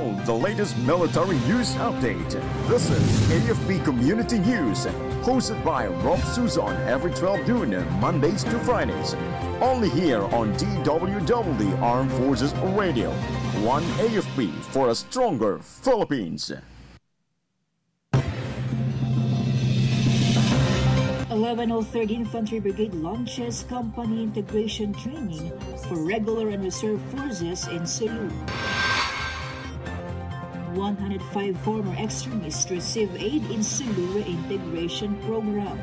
all the latest military news update. This is AFP Community News, hosted by Rofh Suzon every 12 noon, Mondays to Fridays. Only here on DWDD Armed Forces Radio. One AFP for a stronger Philippines. 1103rd Infantry Brigade launches company integration training for regular and reserve forces in Sulu. 105 former extremists receive aid in Sulu reintegration program.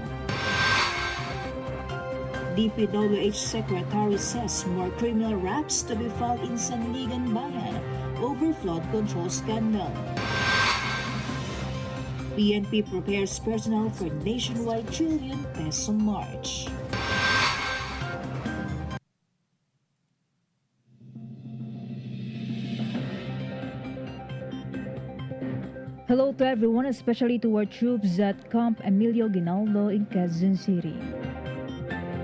DPWH Secretary says more criminal raps to be filed in Sanligan Bayan over flood control scandal. PNP prepares personnel for nationwide trillion peso march. Hello to everyone, especially to our troops at Camp Emilio Ginaldo in Quezon City.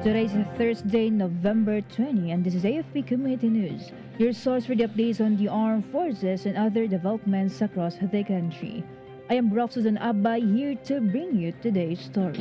Today is Thursday, November 20, and this is AFP Community News, your source for the updates on the armed forces and other developments across the country. I am Rofh Suzon-Abay here to bring you today's story.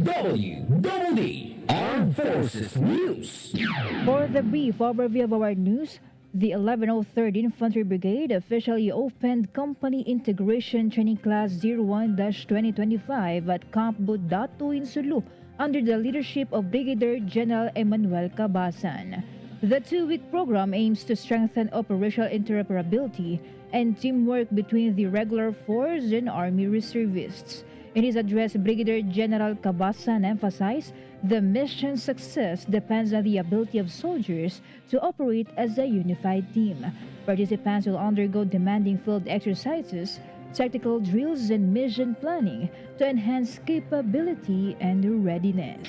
DWDD Armed Forces News. For the brief overview of our news, the 1103rd Infantry Brigade officially opened Company Integration Training Class 01-2025 at Camp Budatu in Sulu under the leadership of Brigadier General Emmanuel Cabasan. The two-week program aims to strengthen operational interoperability and teamwork between the regular force and Army reservists. In his address, Brigadier General Cabasan emphasized the mission's success depends on the ability of soldiers to operate as a unified team. Participants will undergo demanding field exercises, tactical drills, and mission planning to enhance capability and readiness.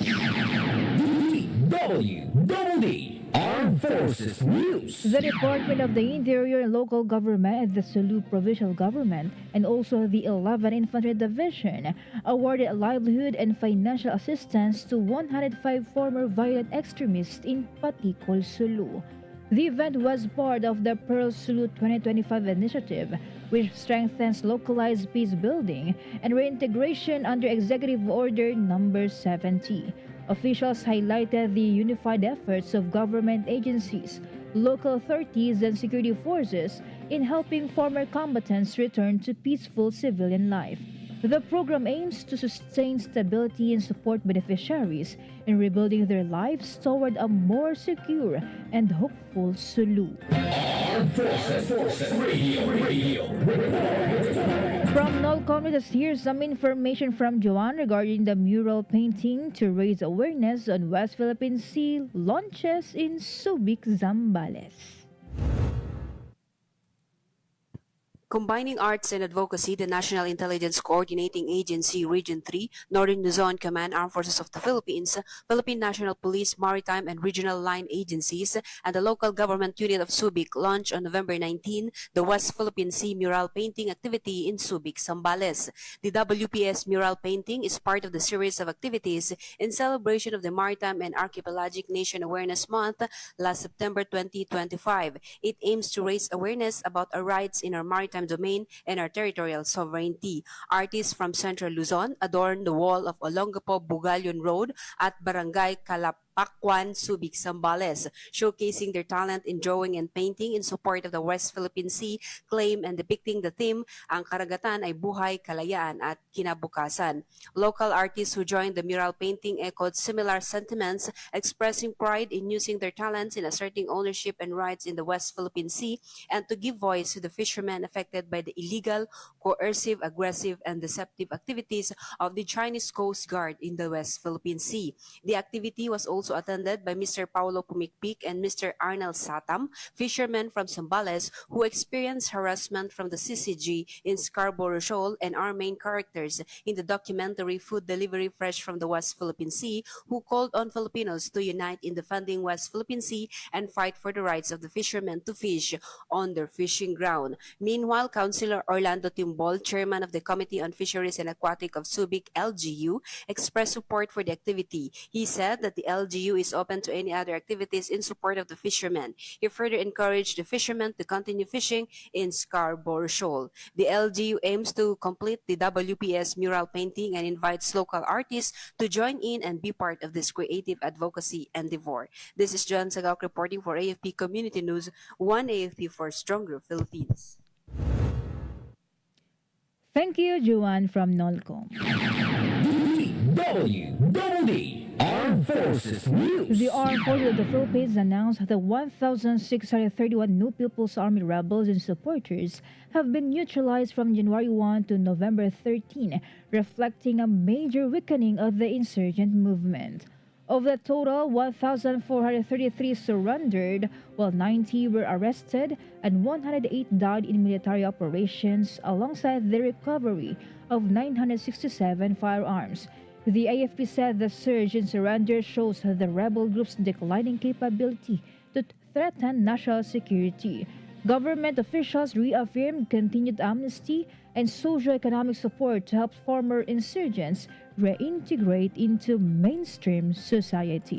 DWDD Armed Forces News. The Department of the Interior and Local Government, the Sulu Provincial Government, and also the 11th Infantry Division awarded livelihood and financial assistance to 105 former violent extremists in Paticol, Sulu. The event was part of the Pearl Sulu 2025 initiative, which strengthens localized peace building and reintegration under Executive Order No. 70. Officials highlighted the unified efforts of government agencies, local authorities, and security forces in helping former combatants return to peaceful civilian life. The program aims to sustain stability and support beneficiaries in rebuilding their lives toward a more secure and hopeful Sulu. Armed Forces Radio. From NOLCOM, let us hear some information from Joanne regarding the mural painting to raise awareness on West Philippine Sea launches in Subic, Zambales. Combining arts and advocacy, the National Intelligence Coordinating Agency Region 3, Northern Luzon Command Armed Forces of the Philippines, Philippine National Police, Maritime and Regional Line Agencies, and the local government unit of Subic launched on November 19 the West Philippine Sea mural painting activity in Subic, Zambales. The WPS mural painting is part of the series of activities in celebration of the Maritime and Archipelagic Nation Awareness Month last September 2025. It aims to raise awareness about our rights in our maritime domain and our territorial sovereignty. Artists from Central Luzon adorn the wall of Olongapo Bugalyon Road at Barangay Pakwan, Subic, Zambales, showcasing their talent in drawing and painting in support of the West Philippine Sea claim and depicting the theme, ang karagatan ay buhay, kalayaan at kinabukasan. Local artists who joined the mural painting echoed similar sentiments, expressing pride in using their talents in asserting ownership and rights in the West Philippine Sea and to give voice to the fishermen affected by the illegal, coercive, aggressive, and deceptive activities of the Chinese Coast Guard in the West Philippine Sea. The activity was also attended by Mr. Paulo Pumikpik and Mr. Arnel Satam, fishermen from Zambales who experienced harassment from the CCG in Scarborough Shoal, and our main characters in the documentary Food Delivery Fresh from the West Philippine Sea, who called on Filipinos to unite in defending West Philippine Sea and fight for the rights of the fishermen to fish on their fishing ground. Meanwhile, Councilor Orlando Timbol, chairman of the Committee on Fisheries and Aquatic of Subic LGU, expressed support for the activity. He said that the LGU LGU is open to any other activities in support of the fishermen. He further encouraged the fishermen to continue fishing in Scarborough Shoal. The LGU aims to complete the WPS mural painting and invites local artists to join in and be part of this creative advocacy endeavor. This is John Sagak reporting for AFP Community News, one AFP for Stronger Philippines. Thank you, Juan from Nolcom. DWDD Armed Forces News. The Armed Forces of the Philippines announced that 1,631 new People's Army rebels and supporters have been neutralized from January 1 to November 13, reflecting a major weakening of the insurgent movement. Of the total, 1,433 surrendered, while 90 were arrested and 108 died in military operations, alongside the recovery of 967 firearms. The AFP said the surge in surrender shows the rebel group's declining capability to threaten national security. Government officials reaffirmed continued amnesty and socio-economic support to help former insurgents reintegrate into mainstream society.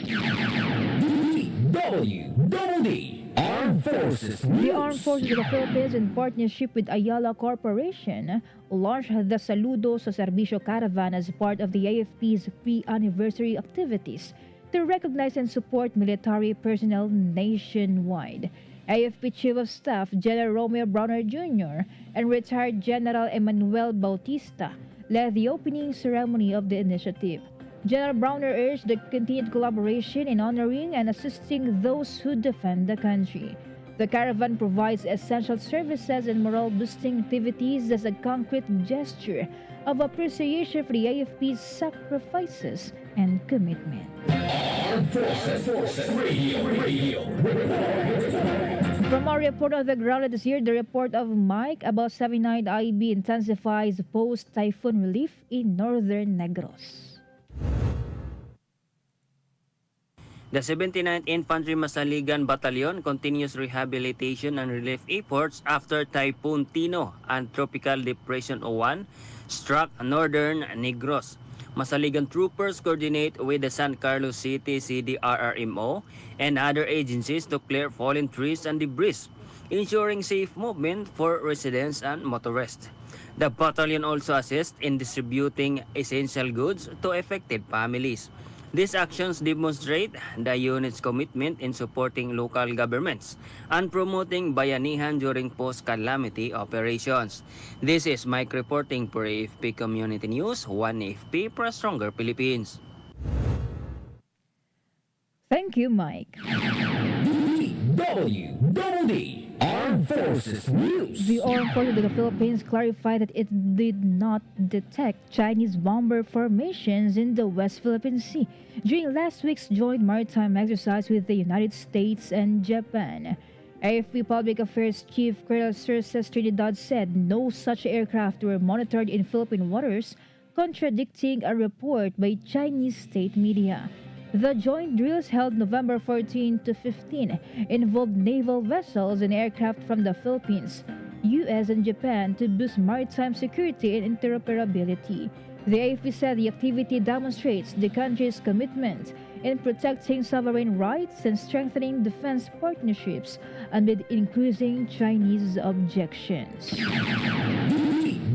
DWDD Armed Forces News. The Armed Forces of the Philippines, in partnership with Ayala Corporation, launched the Saludo sa Serbisyo Caravan as part of the AFP's pre-anniversary activities to recognize and support military personnel nationwide. AFP Chief of Staff General Romeo Browner Jr. and retired General Emmanuel Bautista led the opening ceremony of the initiative. General Browner urged the continued collaboration in honoring and assisting those who defend the country. The caravan provides essential services and morale-boosting activities as a concrete gesture of appreciation for the AFP's sacrifices and commitment. Armed Forces Radio. From our report on the ground this year, the report of Mike about 79 IB intensifies post-typhoon relief in northern Negros. The 79th Infantry Masaligan Battalion continues rehabilitation and relief efforts after Typhoon Tino and Tropical Depression O1 struck northern Negros. Masaligan troopers coordinate with the San Carlos City CDRRMO and other agencies to clear fallen trees and debris, ensuring safe movement for residents and motorists. The battalion also assists in distributing essential goods to affected families. These actions demonstrate the unit's commitment in supporting local governments and promoting bayanihan during post-calamity operations. This is Mike reporting for AFP Community News, one AFP for a Stronger Philippines. Thank you, Mike. DWDD Armed Forces News. The Armed Forces of the Philippines clarified that it did not detect Chinese bomber formations in the West Philippine Sea during last week's joint maritime exercise with the United States and Japan. AFP Public Affairs Chief Colonel Sir Trinidad said no such aircraft were monitored in Philippine waters, contradicting a report by Chinese state media. The joint drills held November 14 to 15 involved naval vessels and aircraft from the Philippines, US, and Japan to boost maritime security and interoperability. The AFP said the activity demonstrates the country's commitment in protecting sovereign rights and strengthening defense partnerships amid increasing Chinese objections.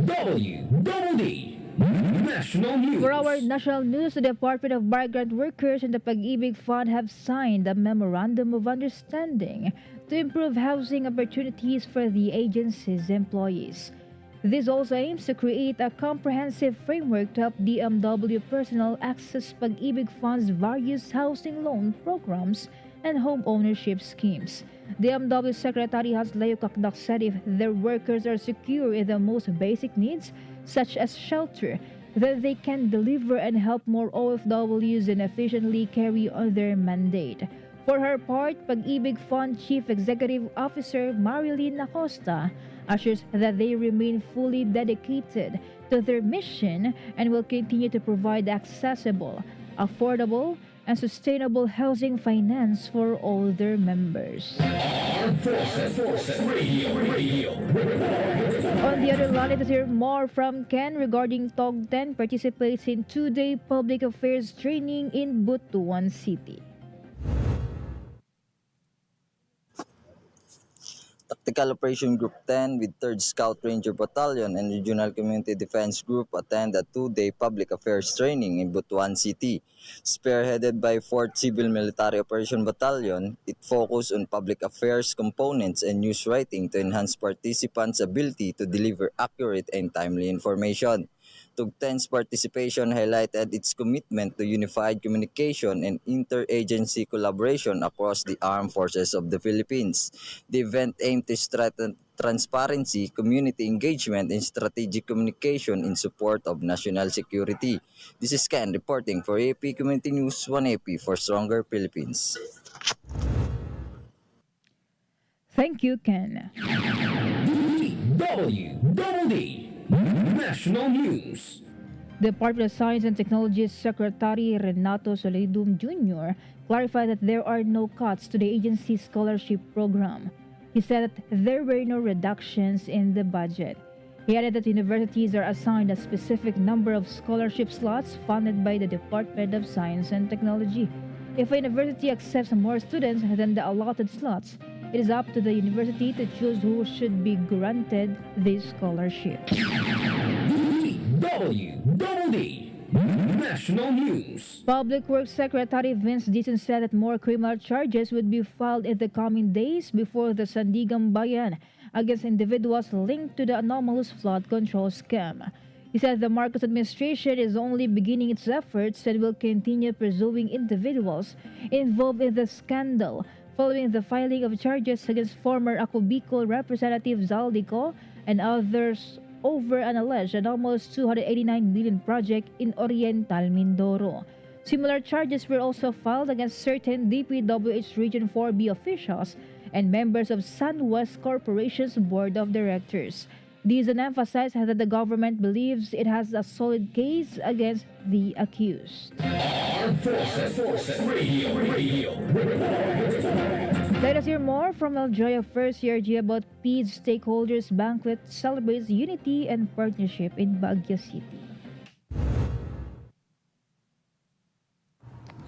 DWDD National News. For our national news, the Department of Migrant Workers and the Pag-ibig Fund have signed a memorandum of understanding to improve housing opportunities for the agency's employees. This also aims to create a comprehensive framework to help DMW personnel access Pag-ibig Fund's various housing loan programs and home ownership schemes. DMW Secretary Hasleo Kakdak said if their workers are secure in the most basic needs, such as shelter, then they can deliver and help more OFWs and efficiently carry on their mandate. For her part, Pag-ibig Fund Chief Executive Officer Marilyn Acosta assures that they remain fully dedicated to their mission and will continue to provide accessible, affordable, and sustainable housing finance for all their members. Armed Forces Radio. On the other line, let's hear more from Ken regarding TOG 10 participates in two-day public affairs training in Butuan City. Tactical Operation Group 10 with 3rd Scout Ranger Battalion and Regional Community Defense Group attend a 2-day public affairs training in Butuan City. Spearheaded by 4th Civil Military Operation Battalion, it focused on public affairs components and news writing to enhance participants' ability to deliver accurate and timely information. Tug-10's participation highlighted its commitment to unified communication and interagency collaboration across the armed forces of the Philippines. The event aimed to strengthen transparency, community engagement, and strategic communication in support of national security. This is Ken reporting for AFP Community News 1AP for Stronger Philippines. Thank you, Ken. DWDD National News. Department of Science and Technology Secretary Renato Solidum Jr. clarified that there are no cuts to the agency's scholarship program. He said that there were no reductions in the budget. He added that universities are assigned a specific number of scholarship slots funded by the Department of Science and Technology. If a university accepts more students than the allotted slots, it is up to the university to choose who should be granted this scholarship. DWDD National News. Public Works Secretary Vince Dizon said that more criminal charges would be filed in the coming days before the Sandigan Bayan against individuals linked to the anomalous flood control scam. He said the Marcos administration is only beginning its efforts and will continue pursuing individuals involved in the scandal, following the filing of charges against former Ako Bicol Representative Zaldico and others over an alleged and almost 289 million project in Oriental Mindoro. Similar charges were also filed against certain DPWH Region 4B officials and members of SunWest Corporation's Board of Directors. Dizon emphasized that the government believes it has a solid case against the accused. Armed Forces Radio. Let us hear more from Aljoya First CRG about Peace Stakeholders Banquet celebrates unity and partnership in Baguio City.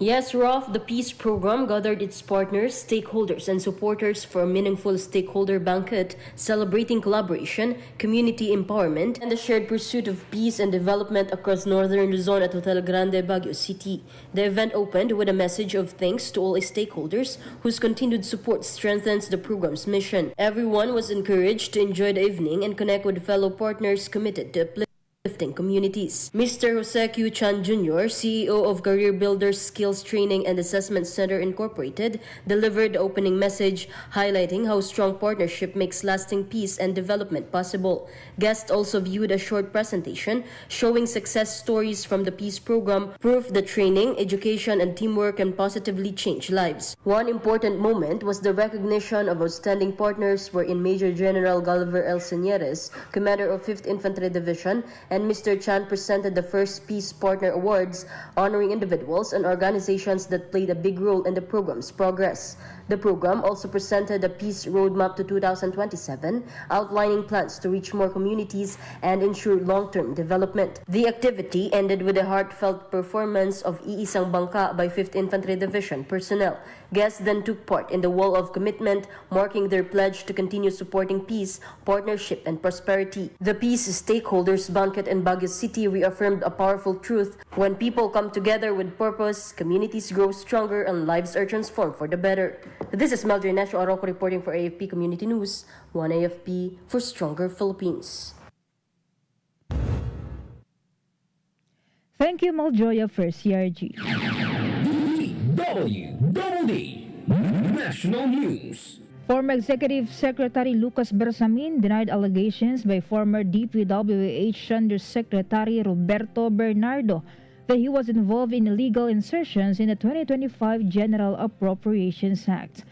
Yes, Rofh, the Peace Program gathered its partners, stakeholders, and supporters for a meaningful stakeholder banquet celebrating collaboration, community empowerment, and the shared pursuit of peace and development across northern Luzon at Hotel Grande, Baguio City. The event opened with a message of thanks to all stakeholders whose continued support strengthens the program's mission. Everyone was encouraged to enjoy the evening and connect with fellow partners committed to uplifting communities. Mr. Jose Q. Chan Jr., CEO of Career Builders Skills Training and Assessment Center Incorporated, delivered the opening message highlighting how strong partnership makes lasting peace and development possible. Guests also viewed a short presentation showing success stories from the Peace Program, proof that training, education, and teamwork can positively change lives. One important moment was the recognition of outstanding partners wherein Major General Gulliver L. Señeres, Commander of 5th Infantry Division, and Mr. Chan presented the first Peace Partner Awards, honoring individuals and organizations that played a big role in the program's progress. The program also presented a Peace Roadmap to 2027, outlining plans to reach more communities and ensure long-term development. The activity ended with a heartfelt performance of Iisang Bangka by 5th Infantry Division personnel. Guests then took part in the Wall of Commitment, marking their pledge to continue supporting peace, partnership, and prosperity. The Peace Stakeholders Banquet in Baguio City reaffirmed a powerful truth: when people come together with purpose, communities grow stronger and lives are transformed for the better. This is Meljoy Nacho Arroco reporting for AFP Community News, 1 AFP for Stronger Philippines. Thank you, Maljoya First CRG. DWDD National News. Former Executive Secretary Lucas Bersamin denied allegations by former DPWH Undersecretary Roberto Bernardo that he was involved in illegal insertions in the 2025 General Appropriations Act.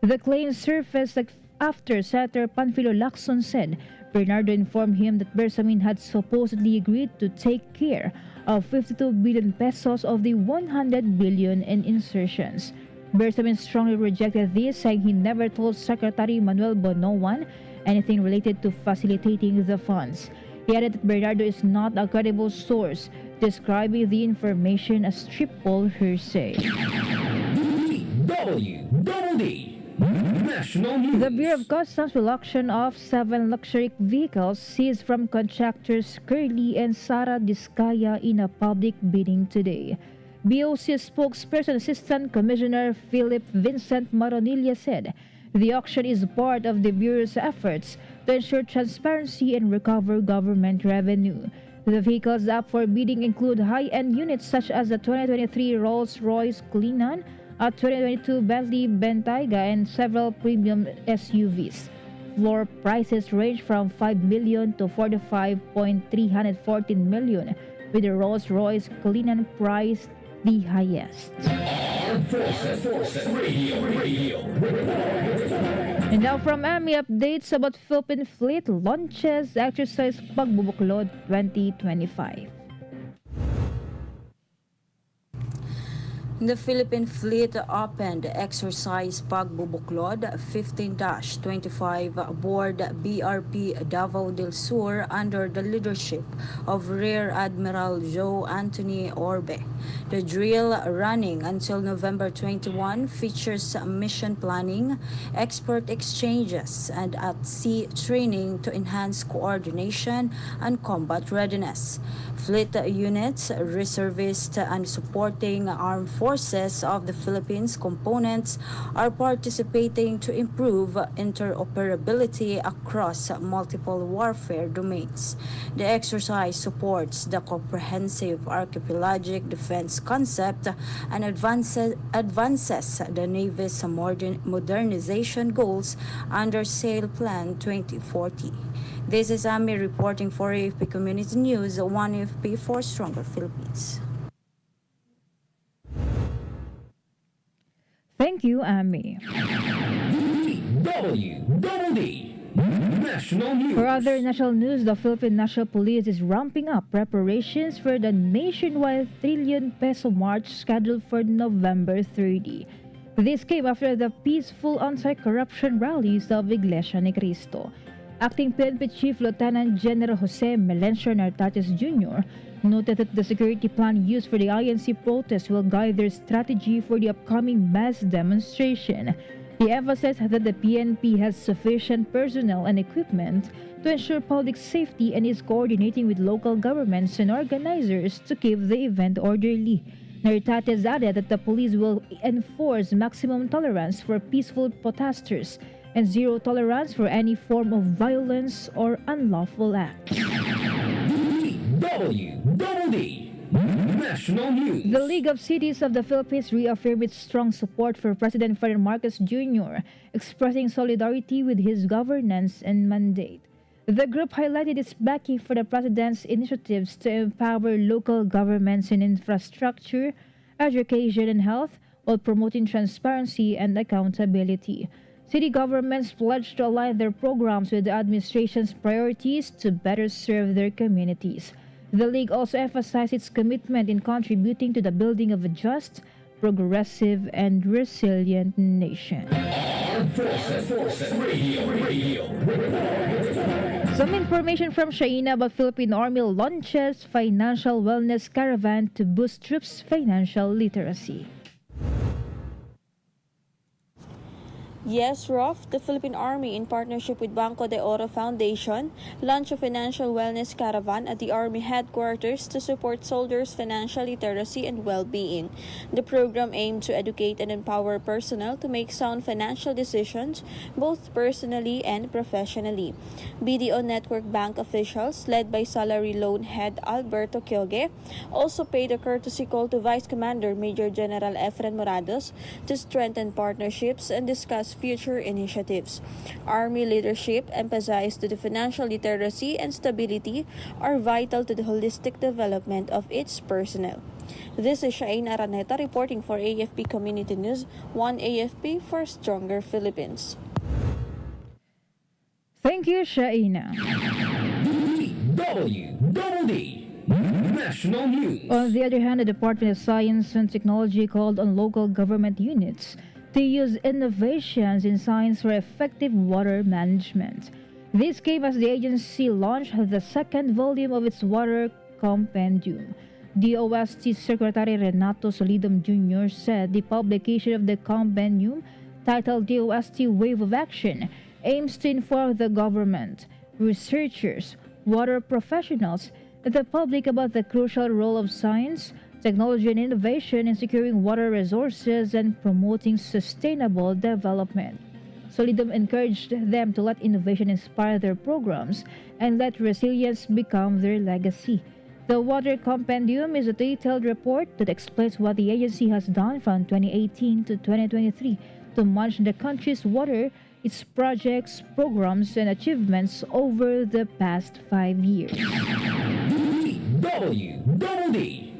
The claim surfaced after Senator Panfilo Lacson said Bernardo informed him that Bersamin had supposedly agreed to take care of 52 billion pesos of the 100 billion in insertions. Bersamin strongly rejected this, saying he never told Secretary Manuel Bonoan anything related to facilitating the funds. He added that Bernardo is not a credible source, describing the information as triple hearsay. DWDD National News. The Bureau of Customs will auction off 7 luxury vehicles seized from contractors Curly and Sara Diskaya in a public bidding today. BOC spokesperson Assistant Commissioner Philip Vincent Maronilla said the auction is part of the Bureau's efforts to ensure transparency and recover government revenue. The vehicles up for bidding include high-end units such as the 2023 Rolls-Royce Cullinan, a 2022 Bentley Bentayga, and several premium SUVs. Floor prices range from 5 million to 45.314 million, with the Rolls-Royce Cullinan priced the highest. Armed Forces Radio. And now from Army updates about Philippine Fleet launches exercise Pagbubuklod 2025. The Philippine Fleet opened exercise Pagbubuklod 15-25 aboard BRP Davao del Sur under the leadership of Rear Admiral Joe Anthony Orbe. The drill, running until November 21, features mission planning, expert exchanges, and at-sea training to enhance coordination and combat readiness. Fleet units, reservists, and supporting armed forces of the Philippines components are participating to improve interoperability across multiple warfare domains. The exercise supports the comprehensive archipelagic defense concept and advances the Navy's modernization goals under Sail Plan 2040. This is Ami reporting for AFP Community News, 1 AFP for Stronger Philippines. Thank you, Ami. DWDD National News. For other national news, the Philippine National Police is ramping up preparations for the nationwide trillion peso march scheduled for November 30. This came after the peaceful anti-corruption rallies of Iglesia Ni Cristo. Acting PNP Chief Lieutenant General Jose Melencio Nartates Jr. noted that the security plan used for the INC protest will guide their strategy for the upcoming mass demonstration. He emphasized that the PNP has sufficient personnel and equipment to ensure public safety and is coordinating with local governments and organizers to keep the event orderly. Nartates added that the police will enforce maximum tolerance for peaceful protesters and zero tolerance for any form of violence or unlawful act. DWDD National News. The League of Cities of the Philippines reaffirmed its strong support for President Ferdinand Marcos Jr., expressing solidarity with his governance and mandate. The group highlighted its backing for the President's initiatives to empower local governments in infrastructure, education, and health, while promoting transparency and accountability. City governments pledged to align their programs with the administration's priorities to better serve their communities. The League also emphasized its commitment in contributing to the building of a just, progressive, and resilient nation. Armed Forces Radio. Some information from Shaina about Philippine Army launches financial wellness caravan to boost troops' financial literacy. Yes, Rofh, the Philippine Army, in partnership with Banco de Oro Foundation, launched a financial wellness caravan at the Army headquarters to support soldiers' financial literacy and well-being. The program aimed to educate and empower personnel to make sound financial decisions, both personally and professionally. BDO Network Bank officials, led by Salary Loan Head Alberto Kyoge, also paid a courtesy call to Vice Commander Major General Efren Morados to strengthen partnerships and discuss future initiatives. Army leadership emphasized that the financial literacy and stability are vital to the holistic development of its personnel. This is Shain Araneta reporting for AFP Community News, 1 AFP for Stronger Philippines. Thank you, Shaina. DWDD National News. On the other hand, the Department of Science and Technology called on local government units to use innovations in science for effective water management. This came as the agency launched the second volume of its water compendium. DOST Secretary Renato Solidum Jr. said the publication of the compendium titled DOST Wave of Action, aims to inform the government, researchers, water professionals, and the public about the crucial role of science, technology, and innovation in securing water resources and promoting sustainable development. Solidum encouraged them to let innovation inspire their programs and let resilience become their legacy. The Water Compendium is a detailed report that explains what the agency has done from 2018 to 2023 to manage the country's water, its projects, programs, and achievements over the past 5 years. DWDD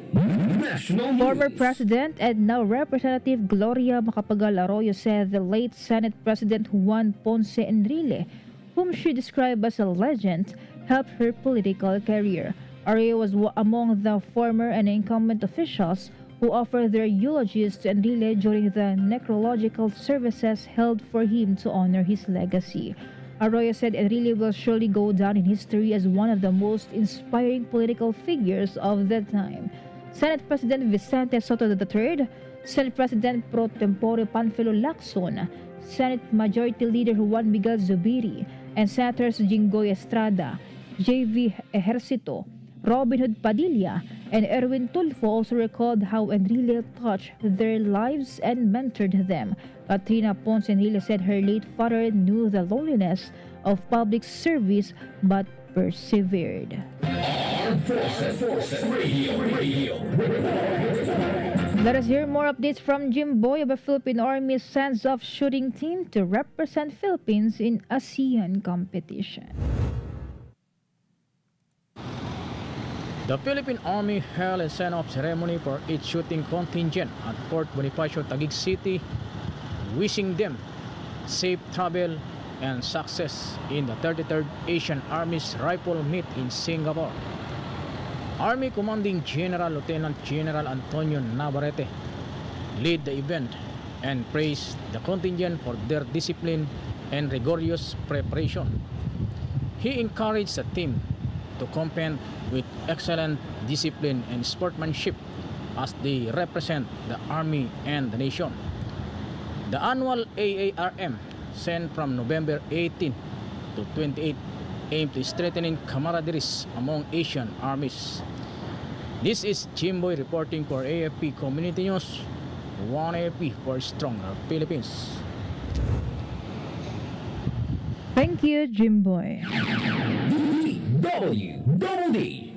National News. Former President and now Representative Gloria Macapagal Arroyo said the late Senate President Juan Ponce Enrile, whom she described as a legend, helped her political career. Arroyo was among the former and incumbent officials who offered their eulogies to Enrile during the necrological services held for him to honor his legacy. Arroyo said Enrile will surely go down in history as one of the most inspiring political figures of the time. Senate President Vicente Soto III, Senate President Pro Tempore Panfilo Lacson, Senate Majority Leader Juan Miguel Zubiri, and Senators Jinggoy Estrada, J.V. Ejercito, Robin Hood Padilla, and Erwin Tulfo also recalled how Enrile touched their lives and mentored them. Katrina Ponce Enrile said her late father knew the loneliness of public service but persevered. Armed Forces Radio. Let us hear more updates from Jim Boy of the Philippine Army sends off shooting team to represent Philippines in ASEAN competition. The Philippine Army held a send-off ceremony for its shooting contingent at Port Bonifacio, Taguig City, wishing them safe travel and success in the 33rd Asian Army's Rifle Meet in Singapore. Army Commanding General Lieutenant General Antonio Navarrete led the event and praised the contingent for their discipline and rigorous preparation. He encouraged the team to compete with excellent discipline and sportsmanship as they represent the Army and the nation. The annual AARM, sent from November 18 to 28, aimed to strengthening camaraderie among Asian armies. This is Jimboy reporting for AFP Community News, one AFP for stronger Philippines. Thank you, Jimboy. DWDD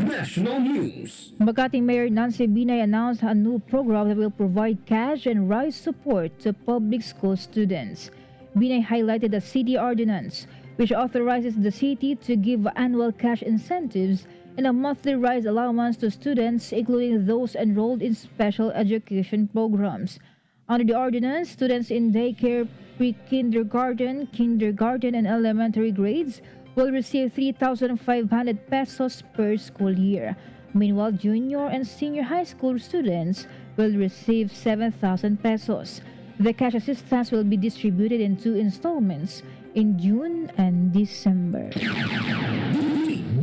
National News. Makati Mayor Nancy Binay announced a new program that will provide cash and rice support to public school students. Binay highlighted the city ordinance, which authorizes the city to give annual cash incentives and a monthly rice allowance to students, including those enrolled in special education programs. Under the ordinance, students in daycare, pre-kindergarten, kindergarten, and elementary grades will receive 3,500 pesos per school year. Meanwhile, junior and senior high school students will receive 7,000 pesos. The cash assistance will be distributed in 2 installments in June and December.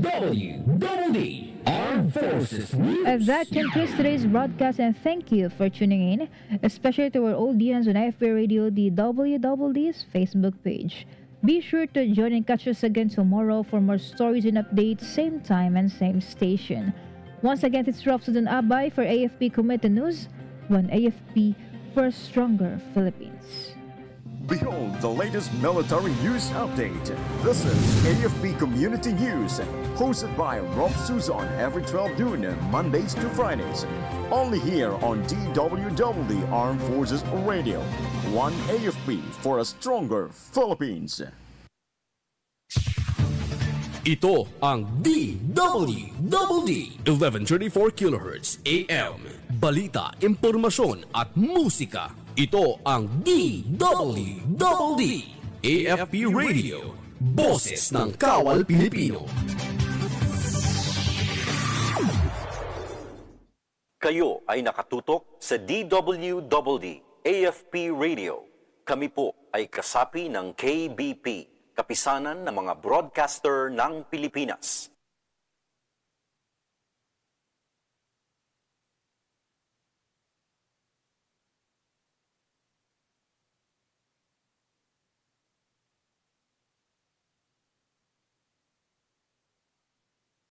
DWDD Armed Forces News. That concludes today's broadcast, and thank you for tuning in, especially to our audience on AFP Radio, the WDD's Facebook page. Be sure to join and catch us again tomorrow for more stories and updates, same time and same station. Once again, it's Rofh Suzon-Abay for AFP Community News, one AFP for a stronger Philippines. Behold the latest military news update. This is AFP Community News, hosted by Rofh Suzon every 12 noon, Mondays to Fridays. Only here on DWDD Armed Forces Radio. One AFP for a stronger Philippines. Ito ang DWDD 1134 kHz AM. Balita, impormasyon at musika. Ito ang DWDD AFP Radio. Boses ng Kawal Pilipino. Kayo ay nakatutok sa DWDD AFP Radio. Kami po ay kasapi ng KBP, Kapisanan ng mga Broadcaster ng Pilipinas.